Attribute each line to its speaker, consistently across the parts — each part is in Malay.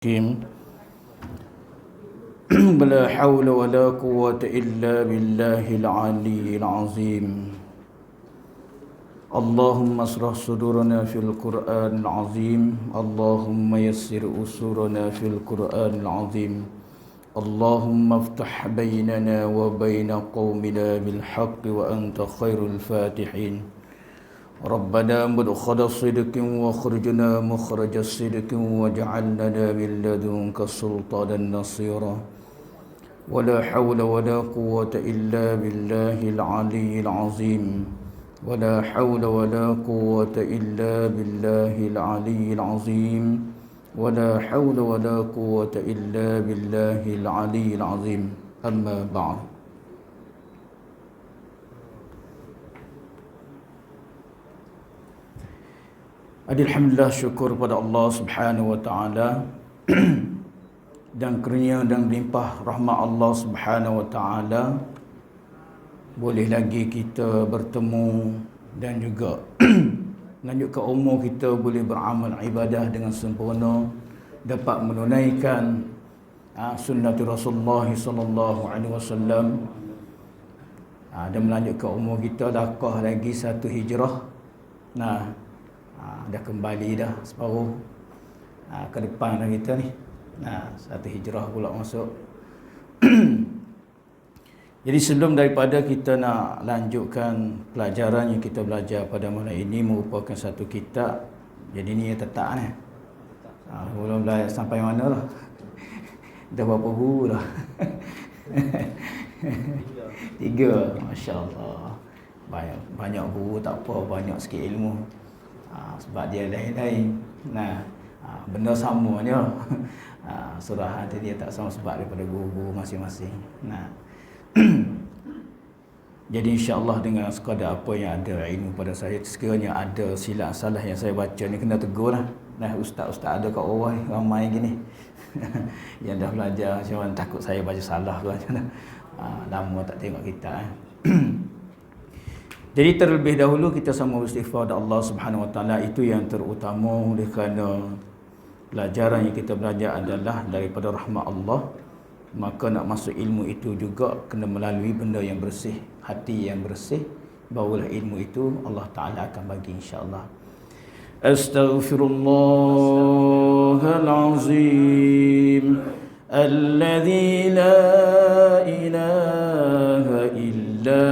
Speaker 1: Kim. Bala hawla wa la quwwata illa billahil aliyyil azim. Allahumma asrah sudurana fil Qur'anil azim. Allahumma yassir usurana fil Qur'anil azim. Allahumma aftah bainana wa baina qaumina bil haqqi wa anta khairul fatihin. ربنا مدخل صدق واخرجنا مخرج صدق واجعل لنا من لدنك سلطانا نصيرا ولا حول ولا قوة إلا بالله العلي العظيم ولا حول ولا قوة إلا بالله العلي العظيم ولا حول ولا قوة إلا بالله العلي العظيم أما بعد. Alhamdulillah, syukur pada Allah Subhanahu wa taala dan kerana dan limpah rahmat Allah Subhanahu wa taala boleh lagi kita bertemu dan juga menunjukkan umur kita boleh beramal ibadah dengan sempurna, dapat menunaikan sunnah Rasulullah sallallahu alaihi wasallam, dan melanjutkan umur kita dakah lagi satu hijrah. Dah kembali dah separuh ke depan dah kita ni. Satu hijrah pula masuk. Jadi sebelum daripada kita nak lanjutkan pelajaran yang kita belajar pada malam ini, merupakan satu kitab. Jadi ni tetap ni. Belum belajar sampai mana lah. Dah berapa guru dah? 3. Masya Allah. Banyak guru tak apa, banyak sikit ilmu. Sebab dia lain-lain. Benda sama je. Surah dia tak sama sebab daripada guru-guru masing-masing. Jadi insya-Allah dengan sekadar apa yang ada ilmu pada saya, sekiranya ada silap salah yang saya baca ni, kena tegur lah. Ustaz-ustaz ada kat bawah ni, ramai gini. Yang dah belajar, macam takut saya baca salah ke macam mana. Lama tak tengok kita. Jadi terlebih dahulu kita sama beristighfar kepada Allah Subhanahu wa taala, itu yang terutama, oleh kerana pelajaran yang kita belajar adalah daripada rahmat Allah. Maka nak masuk ilmu itu juga kena melalui benda yang bersih, hati yang bersih, barulah ilmu itu Allah Taala akan bagi insya-Allah. Astaghfirullahalazim alladzi la ilaha illa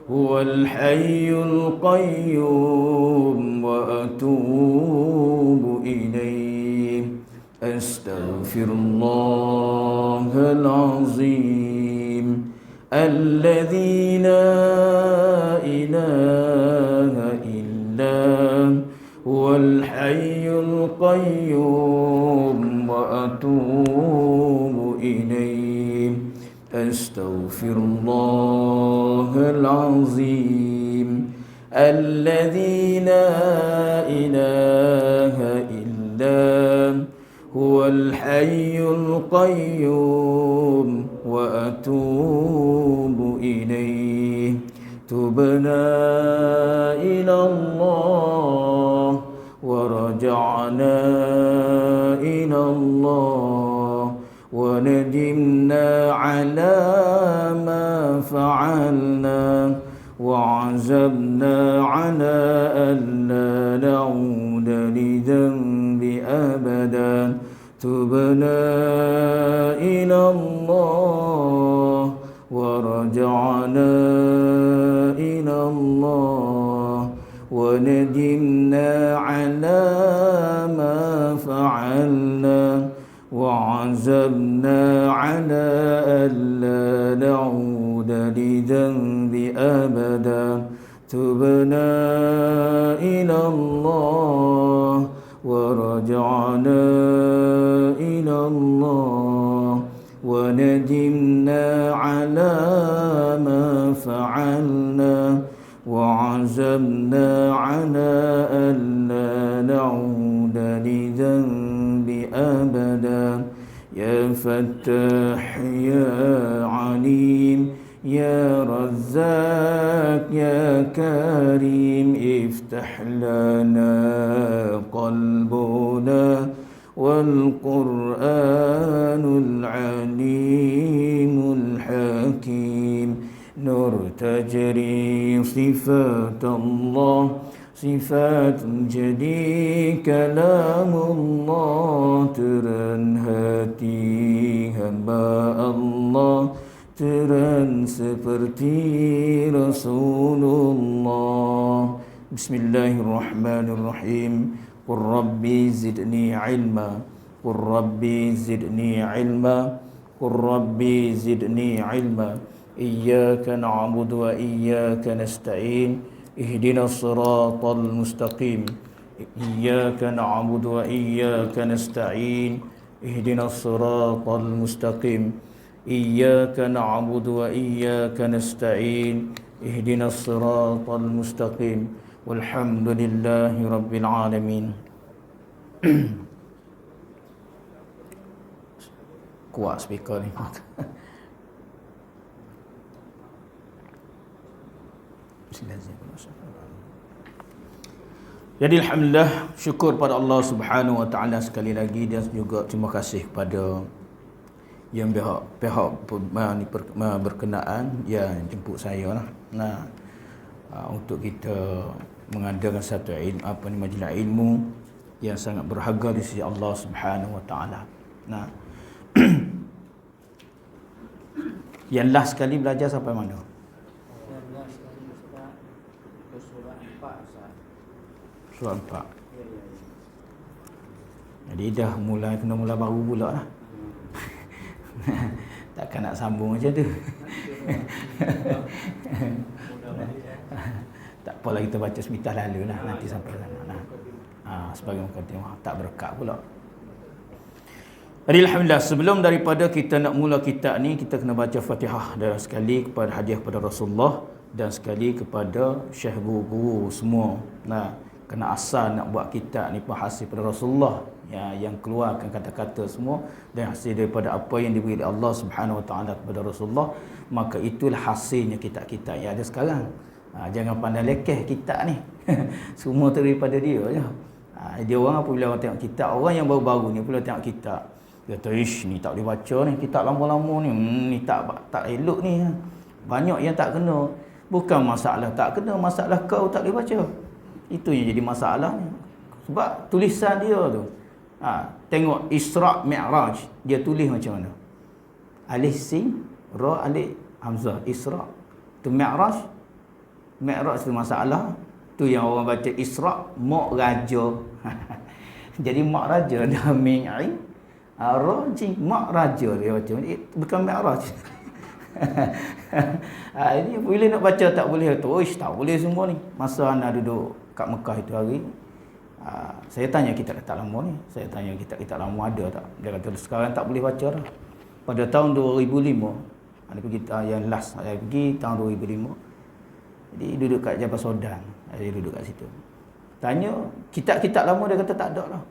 Speaker 1: huwal hayyul qayyum wa atubu ilaih. Astaghfirullahalazim alladzi la ilaha illa huwal hayyul qayyum wa atubu ilaih. Astaghfirullahalazim alladzi la ilaha illa huwal hayyul qayyum wa atubu ilaih. Tubna ila Allah wa raja'na ila Allah wa nadimna ala ma fa'alna wa azabna ala an la na'uda li dhanbi abada. Tubna ila Allah wa raja'na ila Allah wa nadimna ala ma fa'alna wa azabna ala an la na'uda li dhanbi abada. Tubna ila Allah wa raja'na ila Allah wa nadimna ala ma fa'alna wa azabna ala an la na'uda li dhanbi abada. Ya Fattah ya Alim ya Razzaq ya Karim, iftah lana qalbuna والقرآن العليم الحكيم نور تجري صفات الله صفات jadi كلام الله teran hati hamba Allah teran seperti Rasulullah. Bismillahirrahmanirrahim. Qur Rabbi zidni ilma, Qur Rabbi zidni ilma, Qur Rabbi zidni ilma. Iyyaka na'budu wa iyyaka nasta'in, ihdinas siratal mustaqim. Iyyaka na'budu wa iyyaka nasta'in, ihdinas siratal mustaqim. Iyyaka na'budu wa iyyaka nasta'in, ihdinas siratal mustaqim. Walhamdulillahi rabbil alamin. Kuat speaker ni. Jadi alhamdulillah, syukur pada Allah Subhanahu wa taala sekali lagi, dan juga terima kasih kepada yang pihak berkenaan yang jemput saya lah. Untuk kita mengadakan satu majlis ilmu yang sangat berharga di sisi Allah Subhanahu wa taala. Yang last sekali belajar sampai mana? Surah 4. Jadi dah kena mula baru pula lah. Takkan nak sambung macam tu. Tak apalah, kita baca semitah lalu lah, nanti sampai sana. Sebagai mukadimah, tak berkat pula. Jadi alhamdulillah, sebelum daripada kita nak mula kitab ni, kita kena baca Fatihah dan sekali kepada hadiah kepada Rasulullah, dan sekali kepada syekh guru semua. Kena asal nak buat kitab ni pun hasil pada Rasulullah, yang keluarkan kata-kata semua dan hasil daripada apa yang diberi oleh Allah Subhanahu wa taala kepada Rasulullah. Maka itulah hasilnya kitab-kitab yang ada sekarang. Jangan pandai lekeh kitab ni. Semua daripada dia je. Dia orang apabila orang tengok kitab, orang yang baru-baru ni pula tengok kitab, dia kata, ish, ni tak boleh baca ni, kitab lama-lama ni, ni tak elok ni. Banyak yang tak kena. Bukan masalah tak kena, masalah kau tak boleh baca. Itu yang jadi masalah ni. Sebab tulisan dia tu, tengok Isra' Mi'raj, dia tulis macam mana? Alif sin, ra alif hamzah. Isra' tu, Mi'raj tu masalah. Tu yang orang baca Isra' mak raja. Jadi mak raja dah mi'i raji, mak raja dia baca, bukan Mi'raj. Ini bila nak baca tak boleh tu. Tak boleh semua ni. Masa anak duduk kat Mekah itu hari, saya tanya kitab-kitab lama ni, saya tanya kitab-kitab lama ada tak? Dia kata sekarang tak boleh baca dah. Pada tahun 2005 ada pergi, yang last saya pergi tahun 2005. Jadi duduk kat Jabal Sodan, saya duduk kat situ. Tanya kitab-kitab lama, dia kata tak ada lah.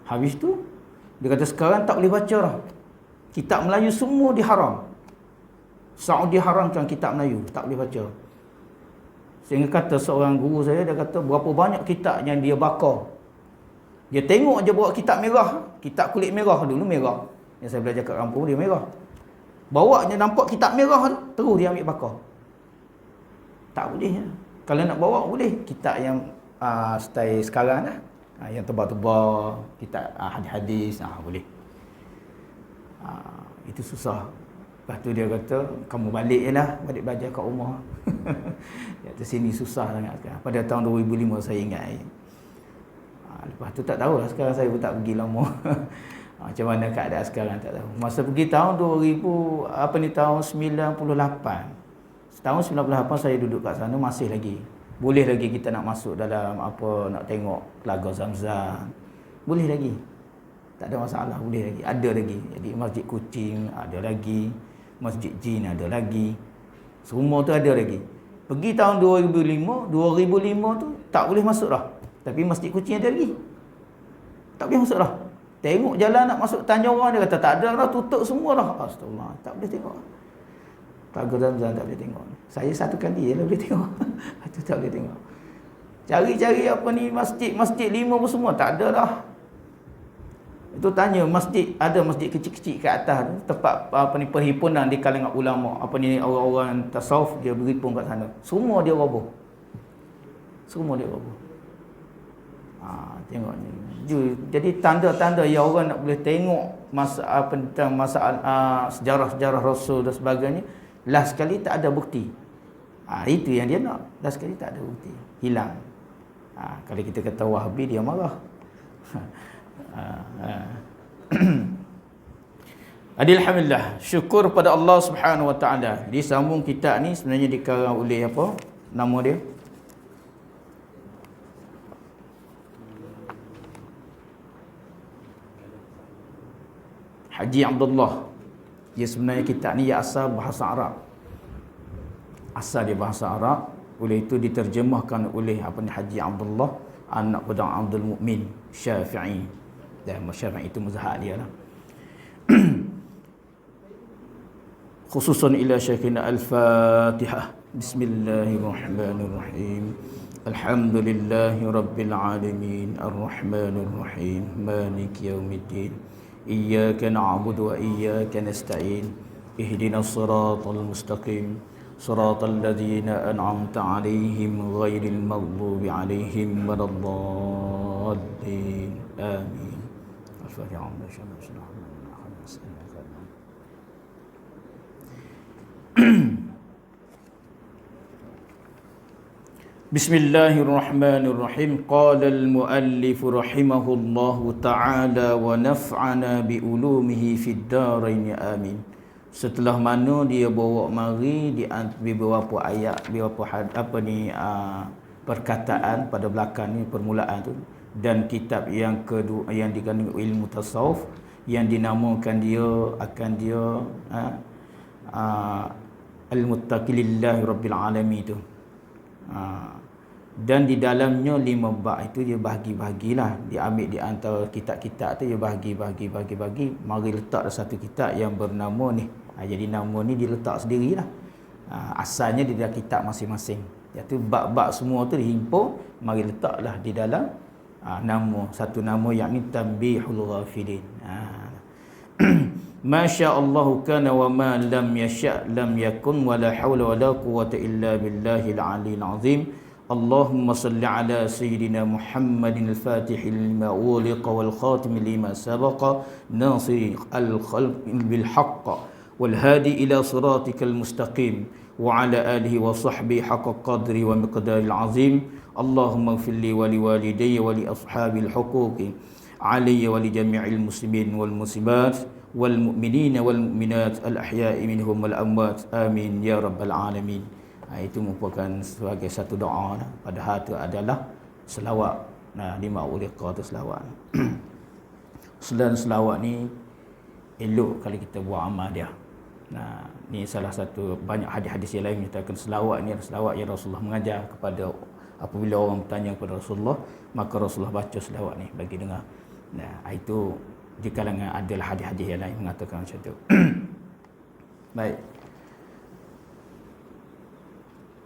Speaker 1: Habis tu dia kata sekarang tak boleh baca dah. Kitab Melayu semua diharam. Saudi haramkan kitab Melayu, tak boleh baca. Sehingga kata seorang guru saya, dia kata berapa banyak kitab yang dia bakar. Dia tengok je bawa kitab merah, kitab kulit merah, dulu merah. Yang saya belajar kat kampung dia merah. Bawa je nampak kitab merah tu, terus dia ambil bakar. Tak boleh. Kalau nak bawa boleh. Kitab yang style sekarang lah, yang tebal-tebal, kitab hadis-hadis, boleh. Itu susah. Lepas tu dia kata, kamu balik je lah, balik belajar kat rumah. Dia kata sini susah sangat sekarang. Pada tahun 2005 saya ingat. Lepas tu tak tahulah, sekarang saya pun tak pergi lama. Macam mana keadaan sekarang tak tahu. Masa pergi tahun tahun 98. Tahun 98 saya duduk kat sana, masih lagi. Boleh lagi kita nak masuk dalam nak tengok Telaga Zamzam. Boleh lagi. Tak ada masalah, boleh lagi. Ada lagi. Jadi Masjid Kucing ada lagi. Masjid Jin ada lagi. Semua tu ada lagi. Pergi tahun 2005 tu tak boleh masuk dah. Tapi Masjid Kucing ada lagi. Tak boleh masuk dah. Tengok jalan nak masuk Tanjung Orang, dia kata tak ada dah, tutup semua dah. Astagfirullah, tak boleh tengok. Telaga Zamzam tak boleh tengok. Saya satu kali je lah boleh tengok. Itu tak boleh tengok. Cari-cari masjid 5 pun semua tak ada dah. Itu tanya masjid, ada masjid kecil-kecil kat atas tu, tempat perhimpunan di kalangan ulama, orang-orang tasawuf, dia berhimpun kat sana. Semua dia roboh. Semua dia roboh. Tengok ni. Jadi tanda-tanda yang orang nak boleh tengok tentang masalah sejarah-sejarah Rasul dan sebagainya, last sekali tak ada bukti. Itu yang dia nak. Last sekali tak ada bukti. Hilang. Kalau kita kata Wahabi, dia marah. Alhamdulillah, syukur pada Allah Subhanahu wa taala. Jadi sambung kitab ni sebenarnya dikarang oleh apa? Nama dia Haji Abdullah. Dia sebenarnya kitab ni asal bahasa Arab. Asal dia bahasa Arab, oleh itu diterjemahkan oleh Haji Abdullah anak pada Abdul Mukmin Syafi'i. Dan Syafi'i itu mazhab dia lah. Khususan ila Syekhina Al-Fatihah. Bismillahirrahmanirrahim. Alhamdulillahi Rabbil Alamin. Ar-Rahmanir Rahim. Maliki Yawmiddin. Iyyaka na'budu wa iyyaka nasta'in. Ihdinas siratal mustaqim. Siratal ladzina an'amta 'alaihim ghairil maghdubi 'alaihim waladdallin. Amin. Bismillahirrahmanirrahim. Qala al-muallif rahimahullahu ta'ala wa naf'ana bi ulumihi fid darain amin. Setelah mana dia bawa mari di beberapa ayat, beberapa perkataan pada belakang ni, permulaan tu, dan kitab yang kedua yang dikandung ilmu tasawuf yang dinamakan dia Al-Muttaqilillahi Rabbil Alamin tu. Dan di dalamnya 5 bab itu dia bahagi-bahagilah, dia ambil di antara kitab-kitab tu, dia bahagi. Mari letak satu kitab yang bernama ni. Jadi nama ni diletak sendirilah. Asalnya di dalam kitab masing-masing. Iaitu bab-bab semua tu dihimpun, mari letaklah di dalam satu nama, yakni Tanbihul Ghafilin. Masya Allah kana wa ma lam yasha' lam yakun wa la hawla wa la quwwata illa billahil aliyil azim. Allahumma salli ala sayyidina Muhammadin al-fatihil lima uliqa wal khatim lima sabaqa nasir al-khalq bil haqq wal hadi ila siratikal mustaqim wa ala alihi wa sahbihi haqqa qadri wa miqdaril azim. Allahumma ighfir li wa li walidayya wa li ashabil huquqi alayya wa li jami'il muslimin wal muslimat wal mu'minina wal mu'minat al ahya'i minhum wal amwat. Amin ya rabbal alamin. Itu merupakan sebagai satu doa pada itu adalah selawat. Lima uliqa tu selawat. Selain selawat ni elok kalau kita buat amal dia. Ni salah satu, banyak hadis-hadis yang lain menyatakan selawat ni adalah selawat yang Rasulullah mengajar kepada, apabila orang bertanya kepada Rasulullah, maka Rasulullah baca selawat ni bagi dengar. Itu di kalangan adalah hadis-hadis yang lain mengatakan macam tu. Baik.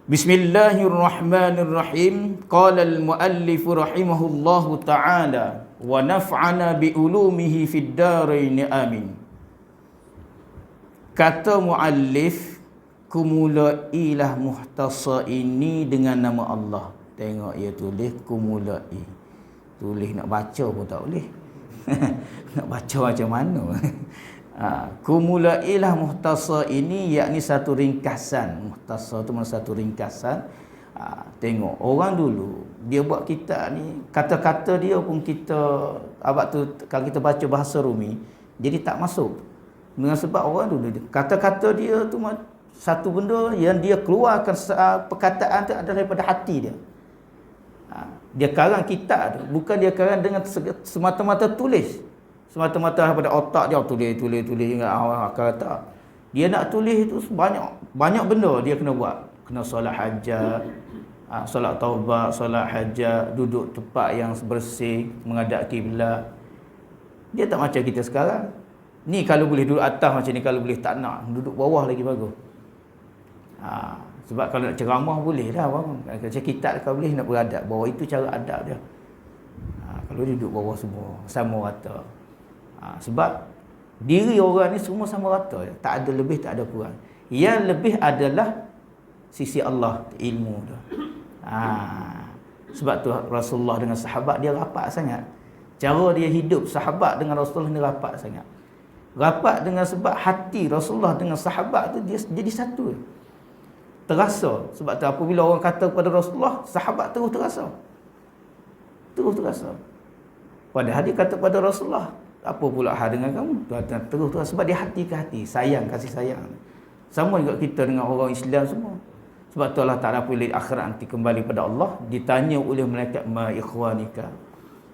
Speaker 1: Bismillahirrahmanirrahim. Qala al-muallif rahimahullahu ta'ala wa naf'ana bi ulumihi fid darain amin. Kata muallif, kumulailah muhtasa ini dengan nama Allah. Tengok ia tulis kumulai. Tulis nak baca pun tak boleh. Nak baca macam mana? Kumulailah muhtasa ini, yakni satu ringkasan. Muhtasa tu mana satu ringkasan. Tengok orang dulu dia buat kitab ni, kata-kata dia pun kita abad tu kalau kita baca bahasa Rumi jadi tak masuk. Dengan sebab orang dulu kata-kata dia tu satu benda yang dia keluarkan, perkataan tu adalah daripada hati dia. Dia karang kitab tu, bukan dia karang dengan semata-mata tulis, semata-mata daripada otak dia tulis ingat kata. Dia nak tulis itu banyak benda dia kena buat. Kena solat hajat, solat taubat, solat hajat, duduk tempat yang bersih, menghadap kiblat. Dia tak macam kita sekarang. Ni kalau boleh duduk atas macam ni, kalau boleh tak nak, duduk bawah lagi bagus. Sebab kalau nak ceramah boleh dah bang. Macam kitab kalau boleh nak beradab bawah, itu cara adab dia. Kalau dia duduk bawah semua sama rata. Sebab diri orang ni semua sama rata, tak ada lebih, tak ada kurang. Yang lebih adalah sisi Allah, ilmu tu. Sebab tu Rasulullah dengan sahabat dia rapat sangat. Cara dia hidup sahabat dengan Rasulullah ni rapat sangat. Rapat dengan sebab hati Rasulullah dengan sahabat tu dia jadi satu. Terasa. Sebab tu apabila orang kata kepada Rasulullah, sahabat terus terasa. Terus terasa. Padahal dia kata kepada Rasulullah, apa pula hal dengan kamu? Terus terasa. Sebab dia hati ke hati. Sayang, kasih sayang. Sama juga kita dengan orang Islam semua. Sebab tu Allah Ta'ala apabila akhirat nanti kembali pada Allah, ditanya oleh malaikat ma ikhwanika.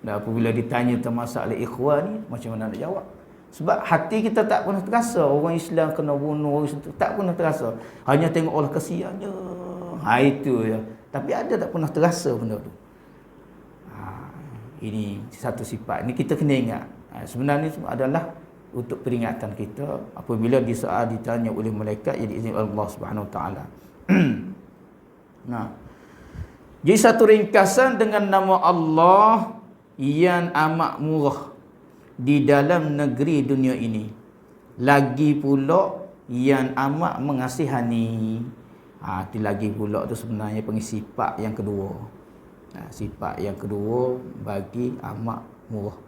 Speaker 1: Dan apabila ditanya tentang masalah ikhwani, macam mana nak jawab? Sebab hati kita tak pernah terasa orang Islam kena bunuh, orang Islam tak pernah terasa. Hanya tengok Allah kesiannya. Itu je. Tapi ada tak pernah terasa benda tu. Ini satu sifat. Ini kita kena ingat. Sebenarnya semua adalah untuk peringatan kita apabila di saat ditanya oleh malaikat yang diizinkan Allah Subhanahu Wa Taala. Jadi satu ringkasan dengan nama Allah yang amat murah di dalam negeri dunia ini, lagi pula yang amat mengasihani. Itu lagi pula tu sebenarnya panggil sifat yang kedua. Sifat yang kedua bagi amat murah.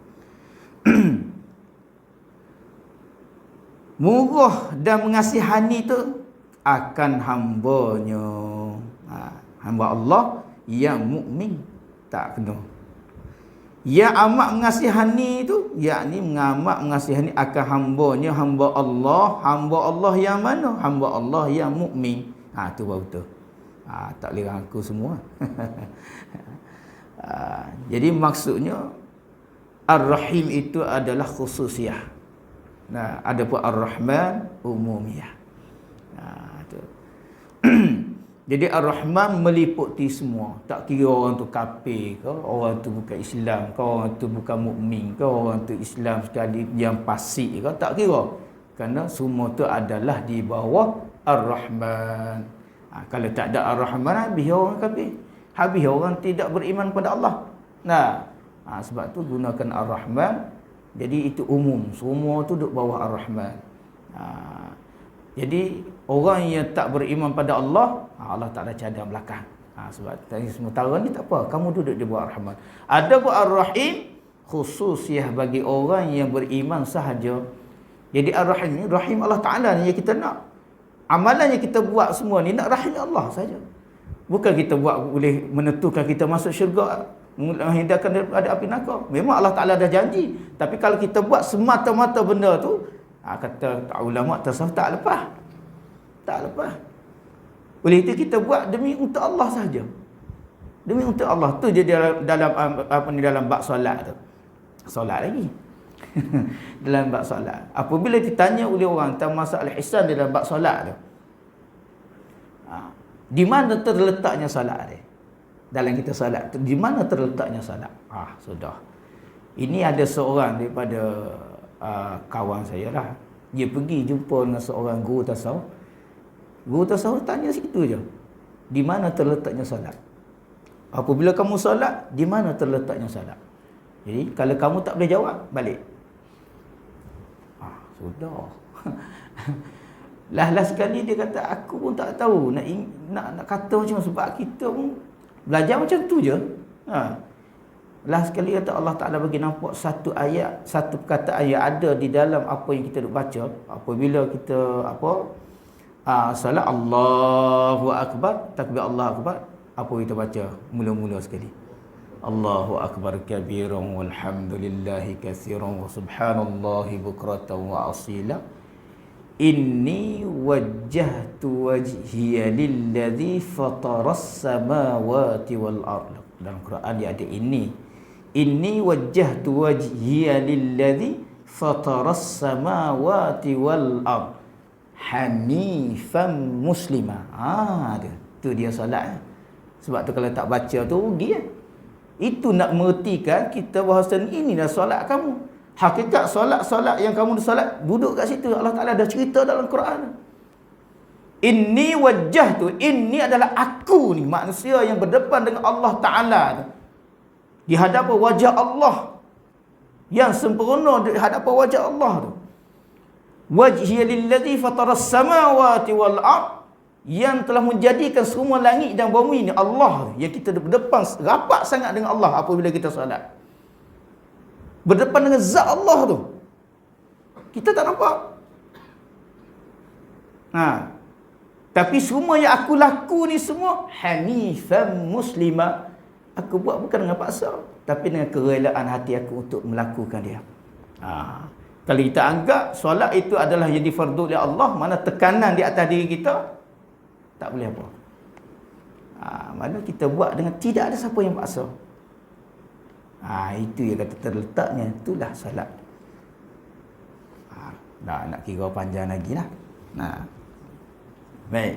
Speaker 1: Murah dan mengasihani tu akan hambanya. Hamba Allah yang mukmin tak kena. Yang amat mengasihani itu, yakni amat mengasihani akan hambanya, hamba Allah yang mana? Hamba Allah yang mukmin. Tu baru betul. Tak boleh rangkul semua. Jadi maksudnya Ar-Rahim itu adalah khususiyah. Ada pun Ar-Rahman umumiyah. Jadi Ar-Rahman meliputi semua. Tak kira orang tu kafir ke, orang tu bukan Islam ke, orang tu bukan mukmin ke, orang tu Islam sekali yang fasik ke, tak kira. Kerana semua tu adalah di bawah Ar-Rahman. Kalau tak ada Ar-Rahman, habis orang kafir. Habis orang tidak beriman kepada Allah. Sebab tu gunakan Ar-Rahman. Jadi itu umum. Semua tu duduk bawah Ar-Rahman. Jadi orang yang tak beriman pada Allah, Allah tak ada cadang belakang. Sebab tadi sementara ni tak apa, kamu duduk di bawah Ar-Rahman. Ada pun Ar-Rahim khususiyah bagi orang yang beriman sahaja. Jadi Ar-Rahim ni rahim Allah Taala ni yang kita nak. Amalan yang kita buat semua ni nak rahim Allah saja. Bukan kita buat boleh menentukan kita masuk syurga, menghindarkan daripada api neraka. Memang Allah Taala dah janji. Tapi kalau kita buat semata-mata benda tu, kata ulama tasawuf tak lepas. Tak lepas. Oleh itu kita buat demi untuk Allah saja. Demi untuk Allah. Tu je dalam bab solat tu. Solat lagi. Dalam bab solat. Apabila ditanya oleh orang tentang masalah ihsan dalam bab solat tu. Di mana terletaknya solat dia? Dalam kita solat tu, di mana terletaknya solat? Sudah. Ini ada seorang daripada kawan saya lah. Dia pergi jumpa dengan seorang guru tasawuf. Guru tasawuf tanya situ je. Di mana terletaknya solat? Apabila kamu solat, di mana terletaknya solat? Jadi kalau kamu tak boleh jawab, balik. Sudah. Lah sekali dia kata, aku pun tak tahu nak kata macam mana, sebab kita pun belajar macam tu je. Last sekali kata Allah Ta'ala bagi nampak satu ayat, satu perkataan yang ada di dalam apa yang kita duk baca. Apabila kita salat Allahu Akbar, takbir Allahu Akbar, apa kita baca mula-mula sekali? Allahu Akbar kabiran walhamdulillahi katsiran wa subhanallahi bukratan wa asila. Inni wajjahtu wajhiya lilladzi fataras samawati wal ardh. Dalam Quran dia ada ini. Inni wajjahtu wajhiya lilladzi fataras samawati wal ardh hanifan muslima. Tu dia solat. Sebab tu kalau tak baca tu rugi kan. Itu nak mengertikan kita bahawa inilah solat kamu. Hakikat solat yang kamu solat duduk kat situ. Allah Ta'ala dah cerita dalam Quran. Inni wajjahtu, inni adalah aku ni, manusia yang berdepan dengan Allah Ta'ala di hadapan wajah Allah. yang sempurna di hadapan wajah Allah tu. Wajhiya lillazi fataras samawati wal ard, yang telah menjadikan semua langit dan bumi ni Allah, yang kita berdepan rapat sangat dengan Allah apabila kita solat. Berdepan dengan zat Allah tu. Kita tak nampak. Tapi semua yang aku laku ni semua hanifan muslimah. Aku buat bukan dengan paksa, tapi dengan kerelaan hati aku untuk melakukan dia. Kalau kita anggap solat itu adalah jadi fardu oleh Allah, mana tekanan di atas diri kita, tak boleh apa. Mana kita buat dengan tidak ada siapa yang paksa. Itu yang kata terletaknya, itulah solat. Nak kira panjang lagi lah. Baik.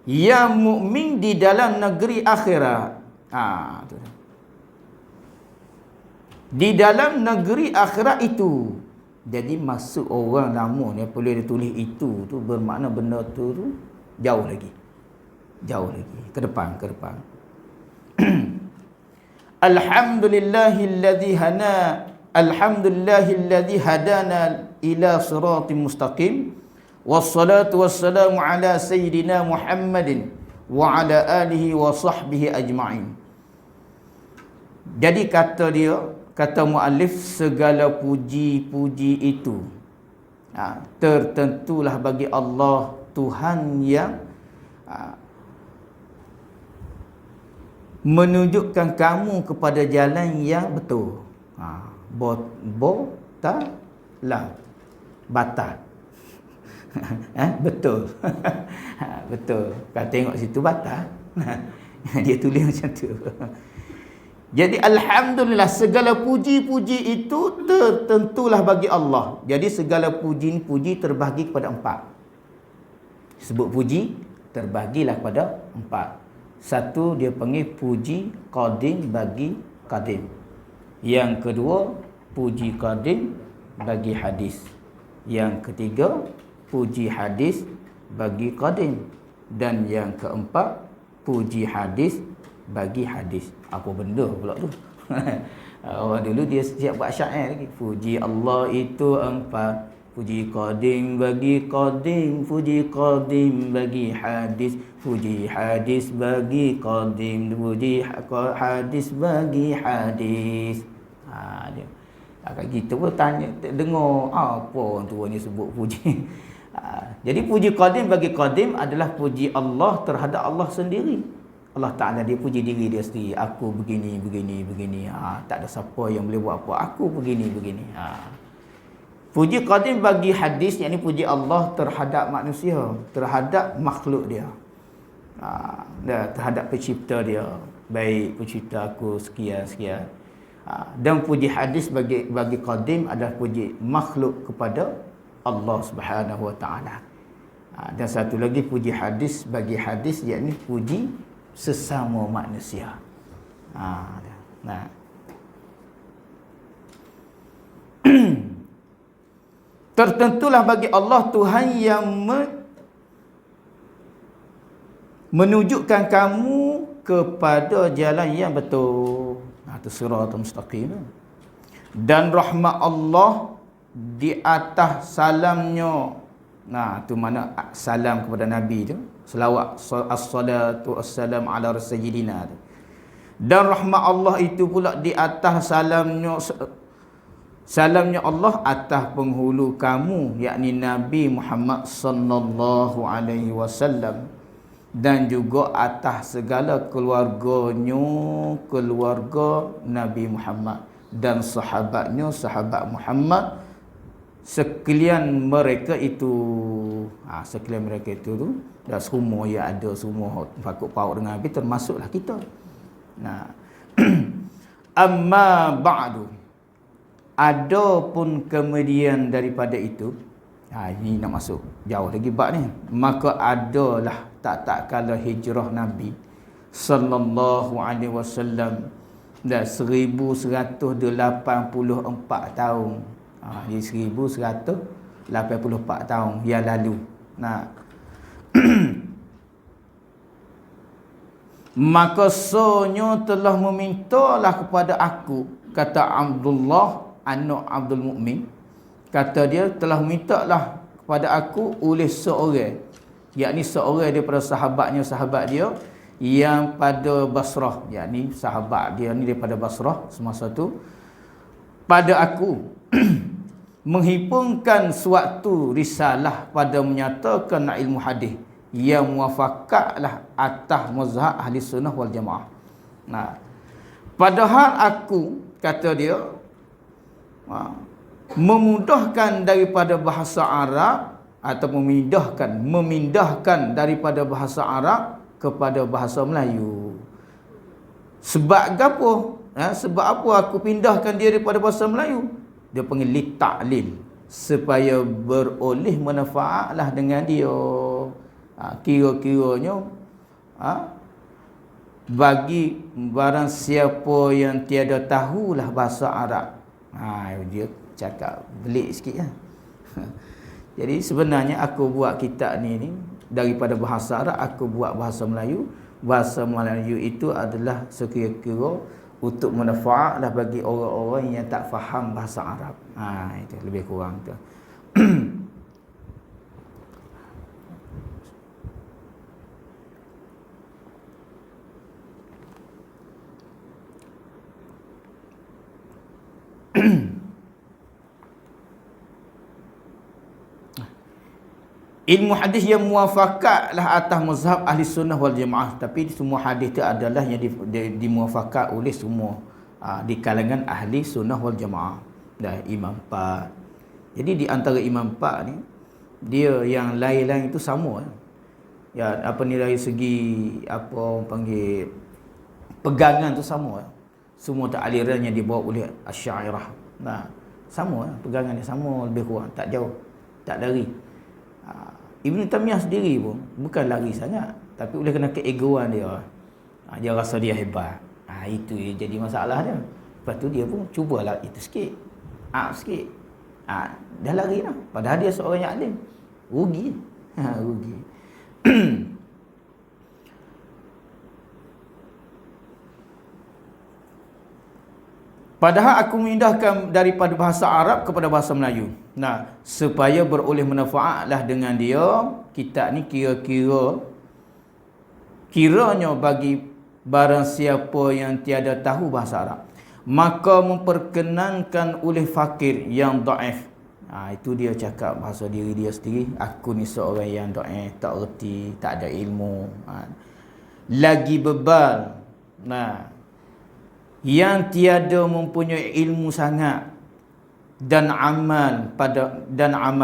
Speaker 1: Yang mukmin di dalam negeri akhirat. Tu. Di dalam negeri akhirat itu. Jadi maksud orang lama ni boleh ditulis itu tu bermakna benda tu jauh lagi. Jauh lagi ke depan. Alhamdulillahilladzi hadana ila siratim mustaqim. Wassalatu wassalamu ala sayyidina Muhammadin wa ala alihi wa sahbihi ajma'in. Jadi kata muallif, segala puji-puji itu tertentulah bagi Allah, Tuhan yang menunjukkan kamu kepada jalan yang betul. Batal. Betul. Betul. Kalau tengok situ batal. Dia tulis macam tu. Jadi alhamdulillah, segala puji-puji itu tertentulah bagi Allah. Jadi segala puji terbahagi kepada 4. Sebut puji terbahagilah kepada 4. Satu, dia panggil puji qadim bagi qadim. Yang kedua, puji qadim bagi hadis. Yang ketiga, puji hadis bagi qadim. Dan yang keempat, puji hadis bagi hadis. Apa benda pula tu? Orang dulu dia siap buat syair lagi. Puji Allah itu 4, puji qadim bagi qadim, puji qadim bagi hadis, puji hadis bagi qadim, puji hadis bagi hadis. Dia Kakak kita pun tanya, dengar apa orang tua ni sebut puji. Jadi puji qadim bagi qadim adalah puji Allah terhadap Allah sendiri. Allah Ta'ala dia puji diri dia sendiri. Aku begini. Tak ada siapa yang boleh buat apa. Aku begini. Puji qadim bagi hadis, yakni puji Allah terhadap manusia, terhadap makhluk dia. Terhadap pencipta dia. Baik, pencipta aku sekian. Dan puji hadis bagi qadim adalah puji makhluk kepada Allah Subhanahu wa taala. Dan satu lagi puji hadis bagi hadis, yakni puji sesama manusia. Tertentulah bagi Allah Tuhan yang menunjukkan kamu kepada jalan yang betul. Itu siratal mustaqim. Dan rahmat Allah di atas salamnya. Itu mana salam kepada Nabi tu. Selawat, as-salatu as-salam ala rasulina. Dan rahmat Allah itu pula di atas salamnya Allah atas penghulu kamu, yakni Nabi Muhammad sallallahu alaihi wasallam, dan juga atas segala keluarganya, keluarga Nabi Muhammad, dan sahabat Muhammad, sekalian mereka itu. Sekalian mereka itu tu, dah semua yang ada, semua fakut paut dengan Nabi, termasuklah kita. Amma ba'du, adapun kemudian daripada itu, ini nak masuk jauh lagi bab ni. Maka adalah tak kala hijrah Nabi sallallahu alaihi wasallam dah 1184 tahun. Di 1184 tahun yang lalu. Maka sonyo telah memintalah kepada aku, kata Abdullah anak Abdul Mukmin, kata dia telah mintalah kepada aku oleh seorang, yakni seorang daripada sahabat dia yang pada Basrah, yakni sahabat dia ni daripada Basrah semasa tu, pada aku menghimpunkan suatu risalah pada menyatakan ilmu hadis yang muafakatlah atas mazhab ahli sunnah wal jamaah. Nah, padahal aku, kata dia, memudahkan daripada bahasa Arab atau memindahkan daripada bahasa Arab kepada bahasa Melayu. Sebab apa? Sebab apa aku pindahkan dia daripada bahasa Melayu? Dia panggil li ta'lil, supaya beroleh manfaatlah dengan dia. Kira-kiranya bagi barang siapa yang tiada tahulah bahasa Arab. Dia cakap belik sikit lah. Jadi sebenarnya aku buat kitab ni daripada bahasa Arab aku buat bahasa Melayu. Bahasa Melayu itu adalah sekira-kira untuk manfaatlah bagi orang-orang yang tak faham bahasa Arab. Itu lebih kurang tu. Ilmu hadis yang muafakatlah atas mazhab ahli sunnah wal jamaah. Tapi semua hadis itu adalah yang dimuafakat oleh semua di kalangan ahli sunnah wal jamaah. Dah Imam 4. Jadi di antara Imam 4 ni, dia yang lain-lain itu sama. Ya, apa ni, dari segi apa orang panggil pegangan tu sama. Semua tak aliran yang dibawa oleh Asy'ariyah. Nah, sama pegangan dia sama lebih kurang, tak jauh, tak lari. Ibn Taymiyah sendiri pun bukan lari sangat, tapi oleh kerana keegoan dia, dia rasa dia hebat. Itu yang jadi masalah dia. Lepas tu dia pun cubalah itu sikit, sikit. Dah lari lah. Padahal dia seorang yang alim. Rugi. Rugi. Padahal aku memindahkan daripada bahasa Arab kepada bahasa Melayu. Nah, supaya beroleh manfaatlah dengan dia, kitab ni kiranya bagi barang siapa yang tiada tahu bahasa Arab, maka memperkenankan oleh fakir yang dhaif. Itu dia cakap bahasa diri dia sendiri. Aku ni seorang yang dhaif, tak reti, tak ada ilmu. Lagi bebal. Yang tiada mempunyai ilmu sangat dan amal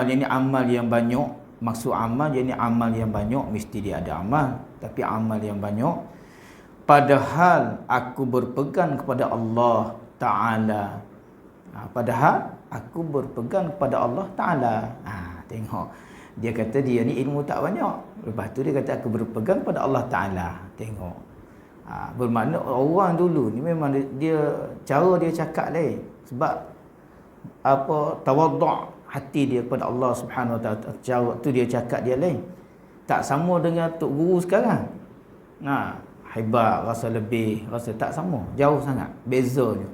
Speaker 1: ini amal yang banyak. Maksud amal ini amal yang banyak, mesti dia ada amal, tapi amal yang banyak. Padahal aku berpegang kepada Allah Ta'ala. Padahal aku berpegang kepada Allah Ta'ala. Tengok, dia kata dia ni ilmu tak banyak, lepas tu dia kata aku berpegang kepada Allah Ta'ala. Tengok, bermakna orang dulu ni memang dia cara dia cakap lain. Sebab apa, tawaduk hati dia kepada Allah Subhanahu Wa Taala. Cara tu dia cakap dia lain. Tak sama dengan tok guru sekarang. Hebat, rasa lebih, rasa tak sama, jauh sangat bezanya.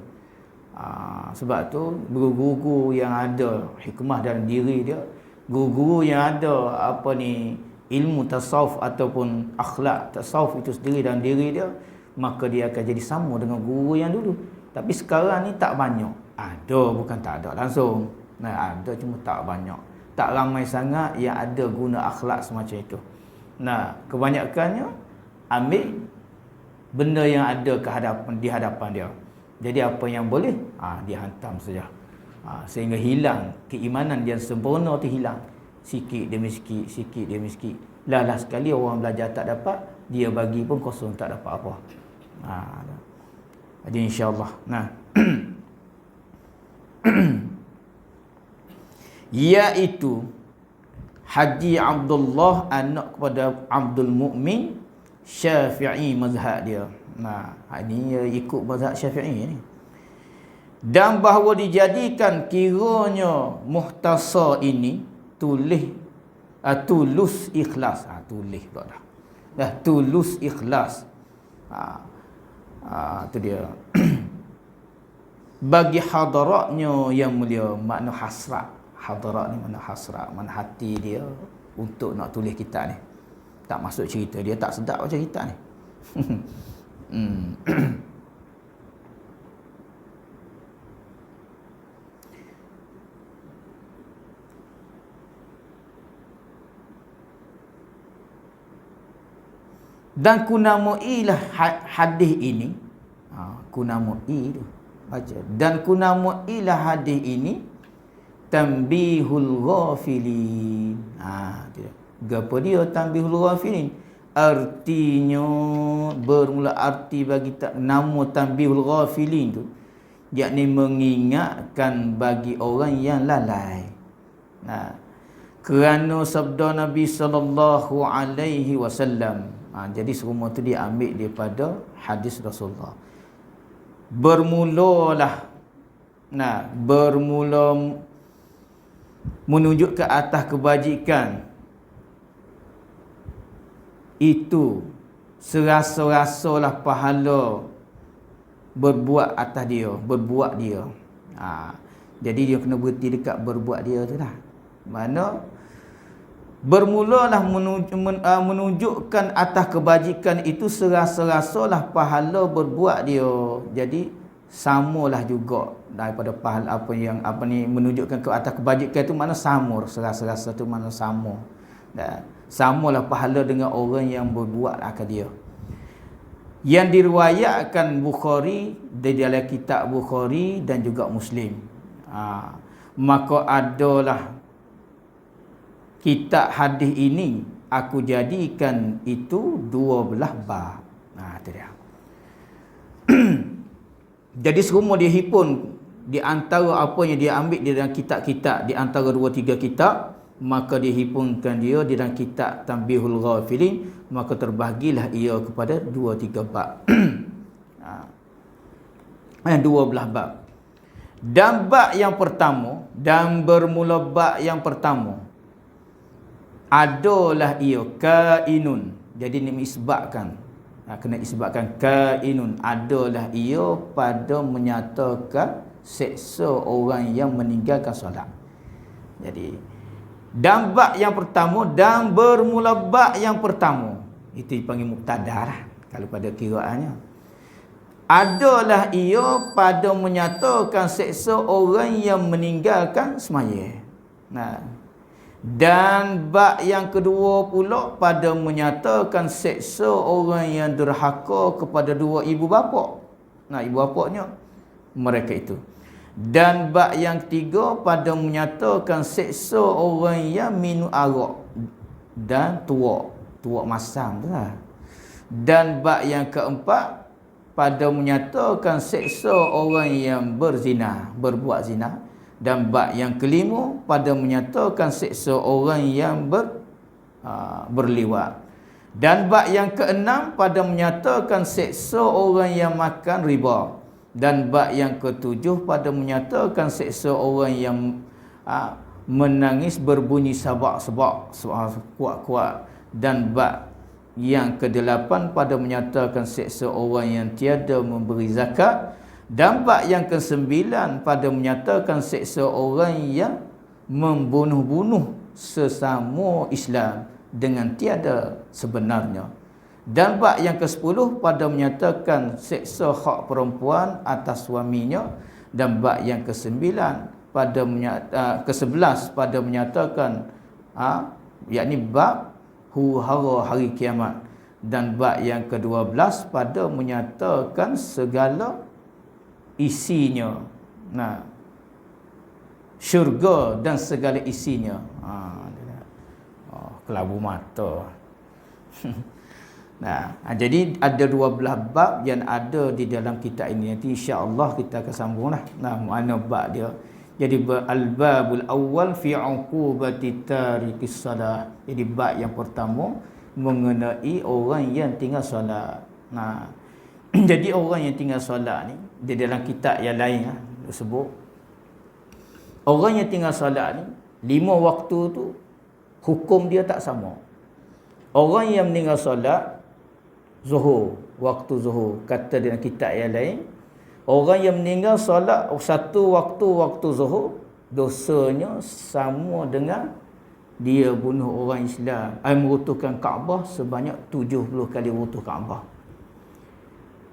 Speaker 1: Sebab tu guru-guru yang ada hikmah dalam diri dia, guru-guru yang ada apa ni, ilmu tasawuf ataupun akhlak tasawuf itu sendiri dalam diri dia, maka dia akan jadi sama dengan guru yang dulu. Tapi sekarang ni tak banyak. Ada, bukan tak ada langsung. Ada, cuma tak banyak. Tak ramai sangat yang ada guna akhlak semacam itu. Kebanyakannya ambil benda yang ada di hadapan dia. Jadi apa yang boleh, dia hantam saja. Sehingga hilang keimanan yang sempurna tu hilang. Sikit demi sikit, sikit demi sikit. Lah sekali orang belajar tak dapat, dia bagi pun kosong, tak dapat apa. Jadi insya-Allah. Iaitu Haji Abdullah anak kepada Abdul Mukmin, Syafi'i mazhab dia. Ini ikut mazhab Syafi'i ni. Dan bahawa dijadikan kiranya muhtasar ini tulus ikhlas. Tulus ikhlas. Itu dia. Bagi hadaratnya yang mulia, makna hasrat. Hadarat ni makna hasrat, mana hati dia untuk nak tulis kitab ni. Tak masuk cerita, dia tak sedap baca kitab ni. Dan kunamailah hadis ini, kunamai tu baca. Dan kunamailah hadis ini tanbihul ghafilin. Gapo dia tanbihul ghafilin? Artinya bermula arti bagi nama tanbihul ghafilin tu, yakni mengingatkan bagi orang yang lalai. Kerana sabda Nabi sallallahu alaihi wasallam. Jadi semua tu dia ambil daripada hadis Rasulullah. Bermula menunjuk ke atas kebajikan itu serasa-rasalah pahala berbuat atas dia, berbuat dia. Jadi dia kena berhenti dekat berbuat dia tu lah. Mana bermulalah menunjukkan atas kebajikan itu serasa-rasalah pahala berbuat dia. Jadi samalah juga daripada pahala menunjukkan ke atas kebajikan itu mana sama, serasa-rasa tu mana sama. Samalah pahala dengan orang yang berbuat akan dia. Yang diriwayatkan Bukhari di dalam kitab Bukhari dan juga Muslim. Maka adalah kitab hadis ini aku jadikan itu 12 bab. Itu dia. Jadi semua dia hipun di antara apa yang dia ambil di dalam kitab-kitab, di antara 2-3 kitab, maka dia himpunkan dia di dalam kitab Tanbihul Ghafilin, maka terbahagilah ia kepada 2-3 bab. 12 bab. Dan bab yang pertama, dan bermula bab yang pertama adalah ia kainun. Jadi ini isbatkan, kena isbatkan kainun, adalah ia pada menyatakan seksa orang yang meninggalkan solat. Jadi dan bab yang pertama, dan bermula bab yang pertama, itu dipanggil mubtada kalau pada kiraannya. Adalah ia pada menyatakan seksa orang yang meninggalkan sembahyang. Dan bab yang kedua pula pada menyatakan seksa orang yang derhaka kepada dua ibu bapa. Ibu bapanya mereka itu. Dan bab yang ketiga pada menyatakan seksa orang yang minum arak dan tuak masam tu lah. Dan bab yang keempat pada menyatakan seksa orang yang berzina, berbuat zina. Dan bab yang kelima pada menyatakan seksa orang yang berliwat. Dan bab yang keenam pada menyatakan seksa orang yang makan riba. Dan bab yang ketujuh pada menyatakan seksa orang yang menangis berbunyi sabak-sabak, kuat-kuat. Dan bab yang kedelapan pada menyatakan seksa orang yang tiada memberi zakat. Dan bab yang ke-9 pada menyatakan seksa orang yang membunuh-bunuh sesama Islam dengan tiada sebenarnya. Dan bab yang ke-10 pada menyatakan seksa hak perempuan atas suaminya. Dan bab yang ke-9 pada ke-11 pada menyatakan yakni bab huru-hara hari kiamat. Dan bab yang ke-12 pada menyatakan segala isinya, syurga dan segala isinya. Kelabu mata. Jadi ada 12 bab yang ada di dalam kitab ini. Nanti insya-Allah kita akan sambunglah. Mana bab dia. Jadi al-babul awal fi uqubati tarikis salat. Jadi bab yang pertama mengenai orang yang tinggal solat. Jadi orang yang tinggal solat ni, di dalam kitab yang lain disebut, orang yang tinggal solat ni 5 waktu tu hukum dia tak sama. Orang yang meninggal solat Zuhur, waktu zuhur. Kata dalam kitab yang lain, orang yang meninggal solat satu waktu zuhur, dosanya sama dengan dia bunuh orang Islam, meruntuhkan Kaabah sebanyak 70 kali runtuh Kaabah.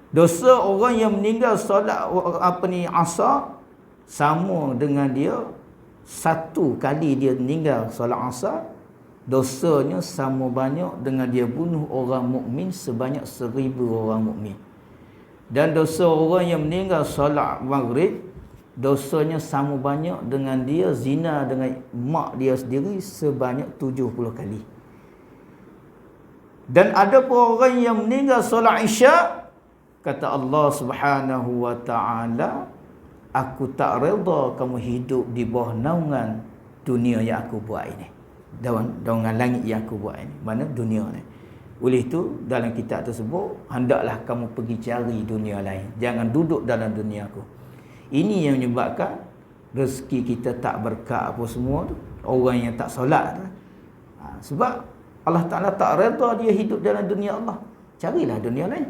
Speaker 1: Dosa orang yang meninggal solat asar sama dengan dia satu kali dia meninggal solat asar, dosanya sama banyak dengan dia bunuh orang mukmin sebanyak 1000 orang mukmin. Dan dosa orang yang meninggal solat maghrib, dosanya sama banyak dengan dia zina dengan mak dia sendiri sebanyak 70 kali. Dan ada pun orang yang meninggal solat isyak, kata Allah Subhanahu wa taala, aku tak redha kamu hidup di bawah naungan dunia yang aku buat ini. Naungan langit yang aku buat ini. Mana dunia ni. Oleh itu dalam kitab tersebut, hendaklah kamu pergi cari dunia lain. Jangan duduk dalam dunia aku. Ini yang menyebabkan rezeki kita tak berkat apa semua tu. Orang yang tak solat tu. Sebab Allah Ta'ala tak redha dia hidup dalam dunia Allah. Carilah dunia lain.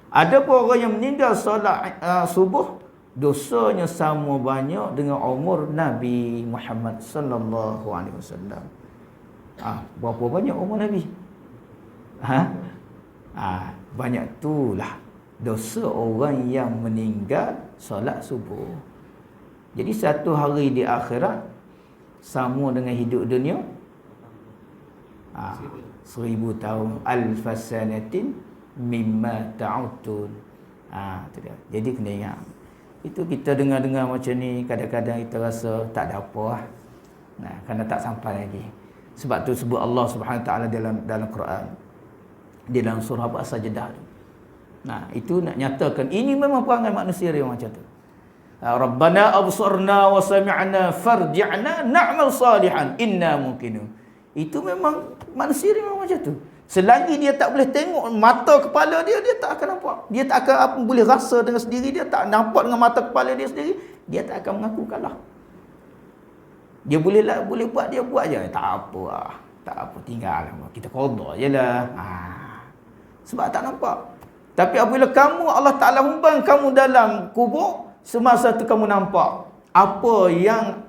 Speaker 1: Ada pun orang yang meninggal solat subuh, dosanya sama banyak dengan umur Nabi Muhammad sallallahu alaihi wasallam. Berapa banyak umur Nabi? Banyak itulah dosa orang yang meninggal solat subuh. Jadi satu hari di akhirat sama dengan hidup dunia 1000 tahun, alfasanatin mimma ta'udun. Tu dia. Jadi kena ingat. Itu kita dengar-dengar macam ni, kadang-kadang kita rasa tak ada apa lah. Kerana tak sampai lagi. Sebab tu sebut Allah Subhanahu Wa Taala dalam Quran. Di dalam surah As-Sajdah. Itu nak nyatakan ini memang perangai manusia yang macam tu. Rabbana absarna wa sami'na farji'na na'mal salihan inna mungkinun. Itu memang manusia memang macam tu. Selagi dia tak boleh tengok mata kepala dia, dia tak akan nampak. Dia tak akan boleh rasa dengan sendiri, dia tak nampak dengan mata kepala dia sendiri, dia tak akan mengaku kalah. Dia boleh buat, dia buat je. Tak apa lah. Tak apa, tinggal. Kita qada je lah. Sebab tak nampak. Tapi apabila kamu, Allah Ta'ala humbang kamu dalam kubur, semasa tu kamu nampak apa yang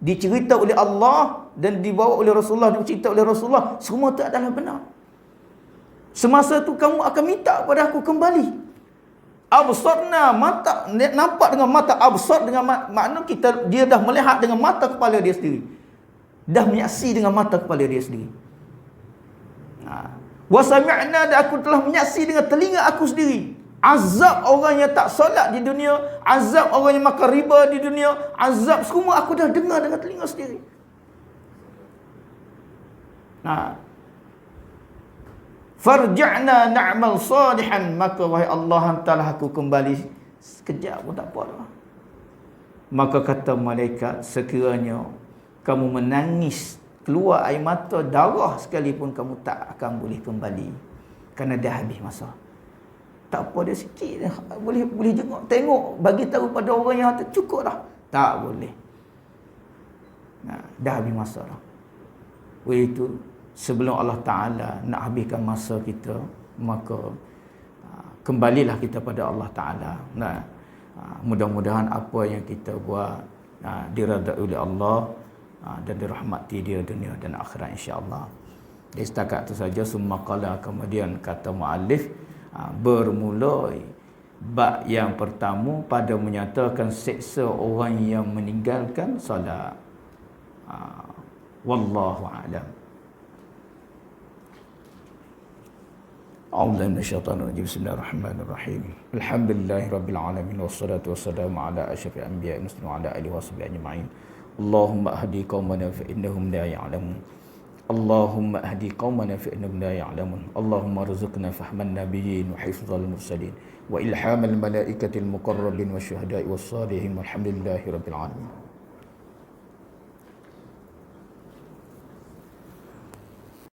Speaker 1: dicerita oleh Allah dan dibawa oleh Rasulullah, dicerita oleh Rasulullah, semua tu adalah benar. Semasa tu kamu akan minta kepada aku kembali. Absarna, mata, nampak dengan mata. Absar dengan makna dia dah melihat dengan mata kepala dia sendiri. Dah menyaksi dengan mata kepala dia sendiri. Wa sami'na, dan aku telah menyaksi dengan telinga aku sendiri. Azab orang yang tak solat di dunia, azab orang yang makan riba di dunia, azab semua aku dah dengar dengan telinga sendiri. Farja'na na'mal salihan, maka wahai Allah, hantarlah aku kembali sekejap pun tak apa dah. Maka kata malaikat, sekiranya kamu menangis, keluar air mata, darah sekalipun, kamu tak akan boleh kembali, kerana dah habis masa. Tak apa, dia sikit boleh tengok, bagi tahu pada orang yang cukup dah. Tak boleh. Dah habis masa dah. Oleh itu, sebelum Allah Ta'ala nak habiskan masa kita, maka kembalilah kita pada Allah Ta'ala. Mudah-mudahan apa yang kita buat diredai oleh Allah dan dirahmati dia dunia dan akhirat, insya-Allah. Jadi setakat itu saja. Summa qala, kemudian kata muallif, bermula bab yang pertama pada menyatakan seksa orang yang meninggalkan solat. Wallahu a'lam. A'udzu billahi minasyaitonir rajim. Bismillahirrahmanirrahim. Alhamdulillahirabbil alamin wassalatu wassalamu ala asyrafil anbiya'i wal mursalin wa ala alihi washabihi ajma'in. Allahumma ahdi qaumana fa innahum la ya'lamun. Allahumma ahdi qaumana fa innahum la ya'lamun. Allahumma arzuqna fahman nabiyyin wa hifdzal mursalin wa ilhamal malaikatil muqarrabin wasyuhada'i was salihin walhamdulillahirabbil alamin.